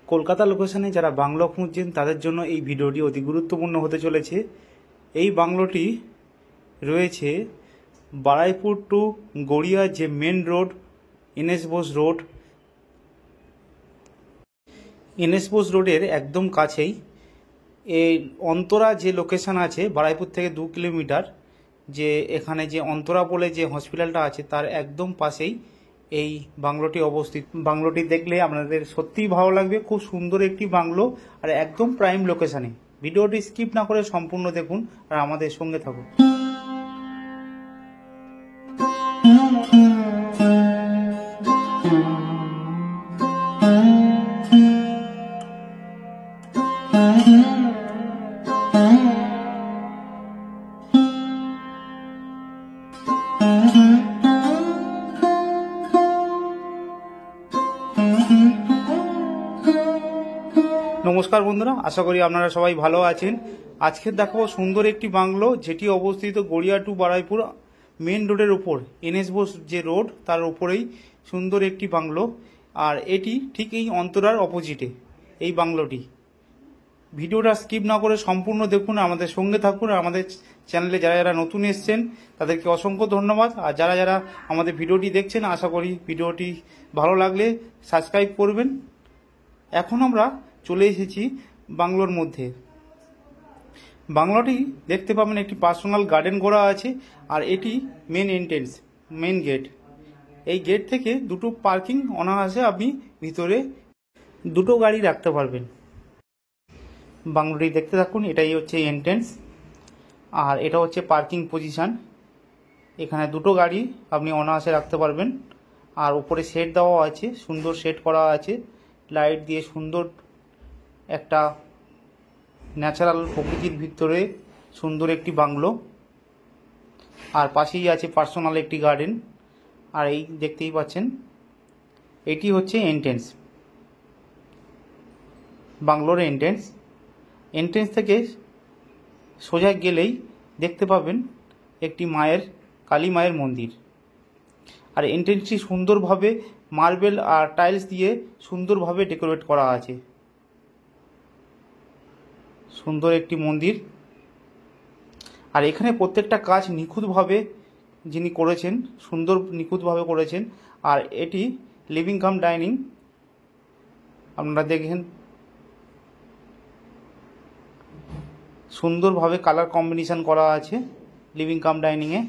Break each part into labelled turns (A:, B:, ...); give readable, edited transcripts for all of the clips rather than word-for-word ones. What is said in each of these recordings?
A: কলকাতা লোকেশনে যারা বাংলো খুঁজছেন তাদের জন্য এই ভিডিওটি অতি গুরুত্বপূর্ণ হতে চলেছে। এই বাংলোটি রয়েছে বারুইপুর টু গড়িয়া যে মেন রোড এনএস বোস রোডের একদম কাছেই এই অন্তরা যে লোকেশন আছে বারুইপুর থেকে 2 কিলোমিটার, যে এখানে যে অন্তরা বলে যে হসপিটালটা আছে তার একদম পাশেই এই বাংলোটি অবস্থিত। বাংলোটি দেখলে আপনাদের সত্যিই ভালো লাগবে, খুব সুন্দর একটি বাংলো আর একদম প্রাইম লোকেশনে। ভিডিওটি স্কিপ না করে সম্পূর্ণ দেখুন আর আমাদের সঙ্গে থাকুন। নমস্কার বন্ধুরা, আশা করি আপনারা সবাই ভালো আছেন। আজকে দেখাবো সুন্দর একটি বাংলো যেটি অবস্থিত গড়িয়া টু বারুইপুর মেন রোডের উপর, এনএস বোস যে রোড তার উপরেই সুন্দর একটি বাংলো। আর এটি ঠিক এই অন্তরার অপোজিটে এই বাংলোটি। ভিডিওটা স্কিপ না করে সম্পূর্ণ দেখুন, আমাদের সঙ্গে থাকুন। আর আমাদের চ্যানেলে যারা যারা নতুন এসছেন তাদেরকে অসংখ্য ধন্যবাদ। আর যারা যারা আমাদের ভিডিওটি দেখছেন আশা করি ভিডিওটি ভালো লাগলে সাবস্ক্রাইব করবেন। এখন আমরা চলে এসেছি বাংলোর মধ্যে। বাংলোটি দেখতে পাবেন একটি পার্সোনাল গার্ডেন করা আছে আর এটি মেন এন্ট্রেন্স, মেন গেট। এই গেট থেকে দুটো পার্কিং অনায়াসে আপনি ভিতরে দুটো গাড়ি রাখতে পারবেন। বাংলোটি দেখতে থাকুন, এটাই হচ্ছে এন্ট্রেন্স আর এটা হচ্ছে পার্কিং পজিশন। এখানে দুটো গাড়ি আপনি অনায়াসে রাখতে পারবেন। আর উপরে শেড দেওয়া আছে, সুন্দর শেড করা আছে লাইট দিয়ে। সুন্দর একটা ন্যাচারাল প্রকৃতির ভিতরে সুন্দর একটি বাংলো। আর পাশেই আছে পার্সোনাল একটি গার্ডেন। আর এই দেখতেই পাচ্ছেন এটি হচ্ছে এন্ট্রেন্স, বাংলোর এন্ট্রেন্স। এন্ট্রেন্স থেকে সোজা গেলেই দেখতে পাবেন একটি কালী মায়ের মন্দির। আর এন্ট্রেন্সটি সুন্দরভাবে মার্বেল আর টাইলস দিয়ে সুন্দরভাবে ডেকোরেট করা আছে। সুন্দর একটি মন্দির। আর এখানে প্রত্যেকটা কাজ নিখুঁতভাবে যিনি করেছেন, সুন্দর নিখুঁতভাবে করেছেন। আর এটি লিভিং কাম ডাইনিং, আপনারা দেখেন সুন্দরভাবে কালার কম্বিনেশন করা আছে লিভিং কাম ডাইনিংয়ে।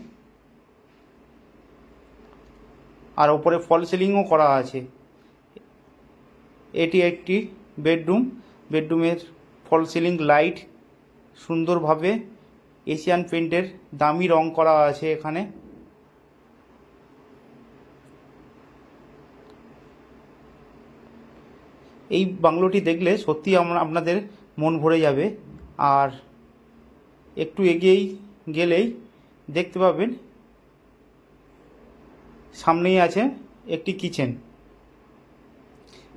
A: আর ওপরে ফল সিলিংও করা আছে। এটি একটি বেডরুম, বেডরুমের ফল সিলিং লাইট সুন্দরভাবে এশিয়ান পেন্টের দামি রং করা আছে এখানে। এই বাংলোটি দেখলে সত্যি আপনাদের মন ভরে যাবে। আর একটু এগিয়েই গেলেই দেখতে পাবেন সামনেই আছে একটি কিচেন।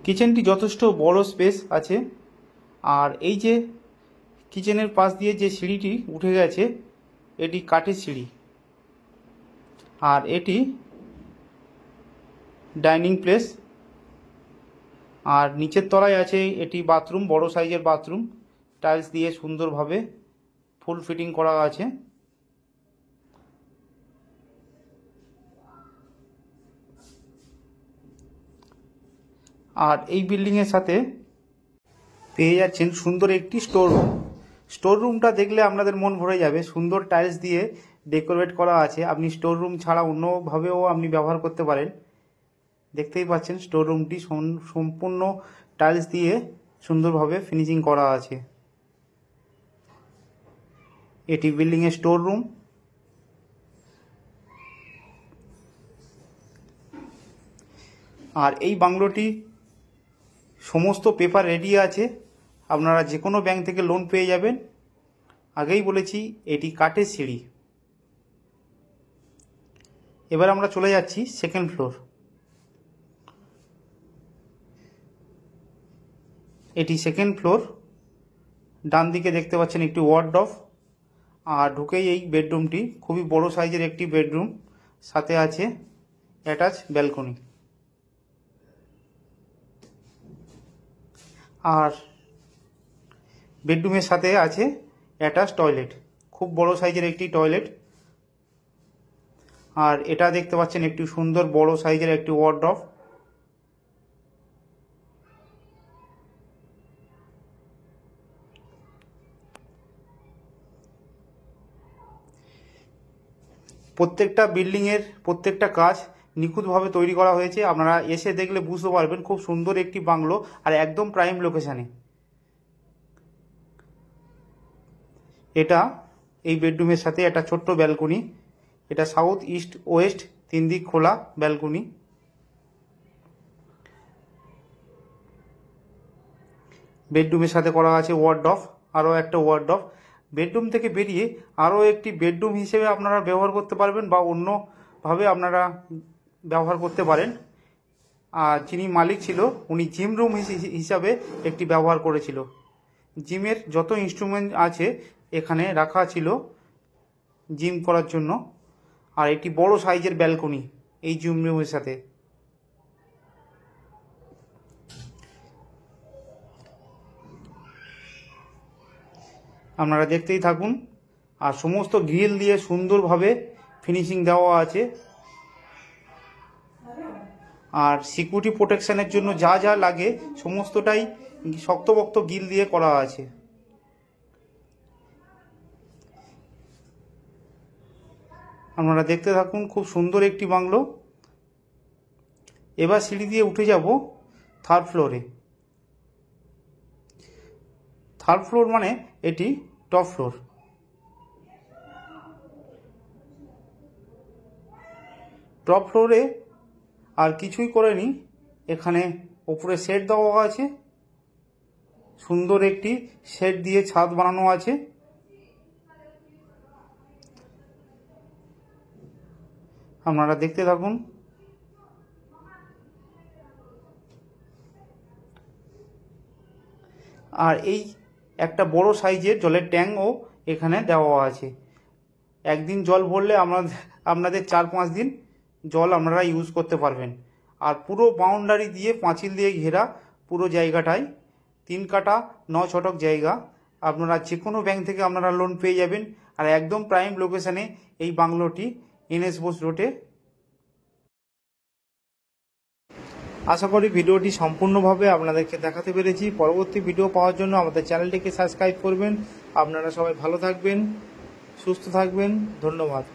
A: কিচেনটি যথেষ্ট বড় স্পেস আছে। আর এই যে কিচেনের পাশ দিয়ে যে সিঁড়িটি উঠে গেছে এটি কাঠের সিঁড়ি। আর এটি ডাইনিং প্লেস। আর নিচের তলায় আছে এটি বাথরুম, বড় সাইজের বাথরুম, টাইলস দিয়ে সুন্দরভাবে ফুল ফিটিং করা আছে। আর এই বিল্ডিংয়ের সাথে পেয়ে যাচ্ছেন সুন্দর একটি স্টোর রুম। স্টোর রুমটা দেখলে আপনাদের মন ভরে যাবে। সুন্দর টাইলস দিয়ে ডেকোরেট করা আছে। আপনি স্টোর রুম ছাড়া অন্যভাবেও আপনি ব্যবহার করতে পারেন। দেখতেই পাচ্ছেন স্টোর রুমটি সম্পূর্ণ টাইলস দিয়ে সুন্দরভাবে ফিনিশিং করা আছে। এটি বিল্ডিংয়ের স্টোর রুম। আর এই বাংলোটি সমস্ত পেপার রেডি আছে, আপনারা যে কোনো ব্যাংক থেকে লোন পেয়ে যাবেন। আগেই বলেছি এটি কাঠের সিঁড়ি। এবার আমরা চলে যাচ্ছি সেকেন্ড ফ্লোর। এটি সেকেন্ড ফ্লোর। ডান দিকে দেখতে পাচ্ছেন একটি ওয়ার্ডরোব। আর ঢুকেই এই বেডরুমটি খুবই বড় সাইজের একটি বেডরুম, সাথে আছে অ্যাটাচ ব্যালকনি। আর বেডরুমের সাথে আছে অ্যাটাচ টয়লেট, খুব বড় সাইজের একটি টয়লেট। আর এটা দেখতে পাচ্ছেন একটি সুন্দর বড় সাইজের একটি ওয়ার্ডরোব। প্রত্যেকটা বিল্ডিংয়ের প্রত্যেকটা কাজ নিখুঁতভাবে তৈরি করা হয়েছে। আপনারা এসে দেখলে বুঝতে পারবেন খুব সুন্দর একটি বাংলো, আর একদম প্রাইম লোকেশানে। এটা এই বেডরুমের সাথে একটা ছোট্ট ব্যালকনি। এটা সাউথ ইস্ট ওয়েস্ট 3 দিক খোলা ব্যালকনি। বেডরুমের সাথে করা আছে ওয়ার্ডরোব, আরও একটা ওয়ার্ডরোব। বেডরুম থেকে বেরিয়ে আরও একটি বেডরুম হিসেবে আপনারা ব্যবহার করতে পারবেন, বা অন্যভাবে আপনারা ব্যবহার করতে পারেন। আর যিনি মালিক ছিল উনি জিম রুম হিসাবে একটি ব্যবহার করেছিল। জিমের যত ইনস্ট্রুমেন্ট আছে এখানে রাখা ছিল জিম করার জন্য। আর একটি বড় সাইজের ব্যালকনি এই জিম রুমের সাথে। আপনারা দেখতেই থাকুন। আর সমস্ত গ্রিল দিয়ে সুন্দরভাবে ফিনিশিং দেওয়া আছে। আর সিকিউরিটি প্রোটেকশনের জন্য যা যা লাগে সমস্তটাই শক্তপোক্ত গ্রিল দিয়ে করা আছে। আপনারা দেখতে থাকুন, খুব সুন্দর একটি বাংলো। এবার সিঁড়ি দিয়ে উঠে যাব 3rd ফ্লোরে। 3rd ফ্লোর মানে এটি টপ ফ্লোর। টপ ফ্লোরে আর কিছুই করেনি, এখানে ওপরে শেড দেওয়া আছে, সুন্দর একটি শেড দিয়ে ছাদ বানানো আছে। আপনারা দেখতে থাকুন। আর এই একটা বড় সাইজের জলের ট্যাঙ্কও এখানে দেওয়া আছে। একদিন জল ভরলে আপনাদের 4-5 দিন জল আপনারা ইউজ করতে পারবেন। আর পুরো বাউন্ডারি দিয়ে পাঁচিল দিয়ে ঘেরা পুরো জায়গাটায় 3 কাঠা 9 ছটক জায়গা। আপনারা যে কোনো ব্যাংক থেকে আপনারা লোন পেয়ে যাবেন। আর একদম প্রাইম লোকেশানে এই বাংলোটি NS বোস রোডে। আশা করি ভিডিওটি সম্পূর্ণভাবে আপনাদেরকে দেখাতে পেরেছি। পরবর্তী ভিডিও পাওয়ার জন্য আমাদের চ্যানেলটিকে সাবস্ক্রাইব করবেন। আপনারা সবাই ভালো থাকবেন, সুস্থ থাকবেন। ধন্যবাদ।